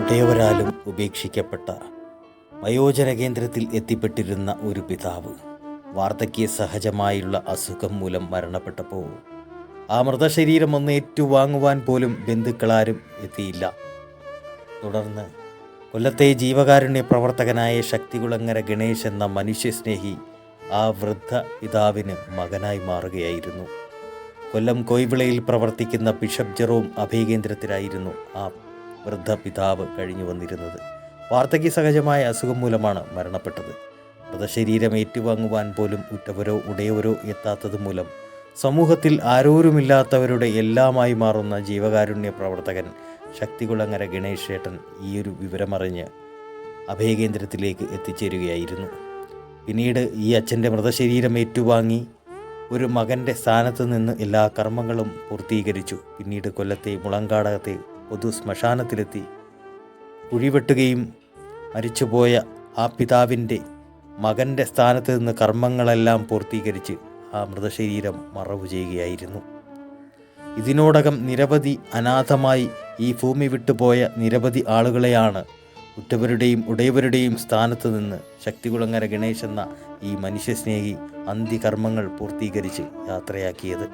ഉടയവരാലും ഉപേക്ഷിക്കപ്പെട്ട വയോജന കേന്ദ്രത്തിൽ എത്തിപ്പെട്ടിരുന്ന ഒരു പിതാവ് വാർദ്ധക്യ സഹജമായുള്ള അസുഖം മൂലം മരണപ്പെട്ടപ്പോൾ ആ മൃതശരീരം ഒന്ന് ഏറ്റുവാങ്ങുവാൻ പോലും ബന്ധുക്കളാരും എത്തിയില്ല. തുടർന്ന് കൊല്ലത്തെ ജീവകാരുണ്യ പ്രവർത്തകനായ ശക്തികുളങ്ങര ഗണേശ് എന്ന മനുഷ്യസ്നേഹി ആ വൃദ്ധ പിതാവിന് മകനായി മാറുകയായിരുന്നു. കൊല്ലം കോയിവിളയിൽ പ്രവർത്തിക്കുന്ന ബിഷപ്പ് ജെറോം അഭയകേന്ദ്രത്തിലായിരുന്നു ആ വൃദ്ധ പിതാവ് കഴിഞ്ഞു വന്നിരുന്നത്. വാർദ്ധക്യ സഹജമായ അസുഖം മൂലമാണ് മരണപ്പെട്ടത്. മൃതശരീരം ഏറ്റുവാങ്ങുവാൻ പോലും ഉറ്റവരോ ഉടയവരോ എത്താത്തത് മൂലം സമൂഹത്തിൽ ആരോരുമില്ലാത്തവരുടെ എല്ലാമായി മാറുന്ന ജീവകാരുണ്യ പ്രവർത്തകൻ ശക്തികുളങ്ങര ഗണേശ് ചേട്ടൻ ഈയൊരു വിവരമറിഞ്ഞ് അഭയകേന്ദ്രത്തിലേക്ക് എത്തിച്ചേരുകയായിരുന്നു. പിന്നീട് ഈ അച്ഛൻ്റെ മൃതശരീരം ഏറ്റുവാങ്ങി ഒരു മകൻ്റെ സ്ഥാനത്ത് നിന്ന് എല്ലാ കർമ്മങ്ങളും പൂർത്തീകരിച്ചു. പിന്നീട് കൊല്ലത്തെ മുളങ്കാടകത്തെ പൊതു ശ്മശാനത്തിലെത്തി കുഴിവെട്ടുകയും മരിച്ചുപോയ ആ പിതാവിൻ്റെ മകൻ്റെ സ്ഥാനത്ത് നിന്ന് കർമ്മങ്ങളെല്ലാം പൂർത്തീകരിച്ച് ആ മൃതശരീരം മറവു ചെയ്യുകയായിരുന്നു. ഇതിനോടകം നിരവധി അനാഥമായി ഈ ഭൂമി വിട്ടുപോയ നിരവധി ആളുകളെയാണ് ഉറ്റവരുടെയും ഉടയവരുടെയും സ്ഥാനത്ത് നിന്ന് ശക്തികുളങ്ങര ഗണേശ് എന്ന ഈ മനുഷ്യസ്നേഹി അന്ത്യകർമ്മങ്ങൾ പൂർത്തീകരിച്ച് യാത്രയാക്കിയത്.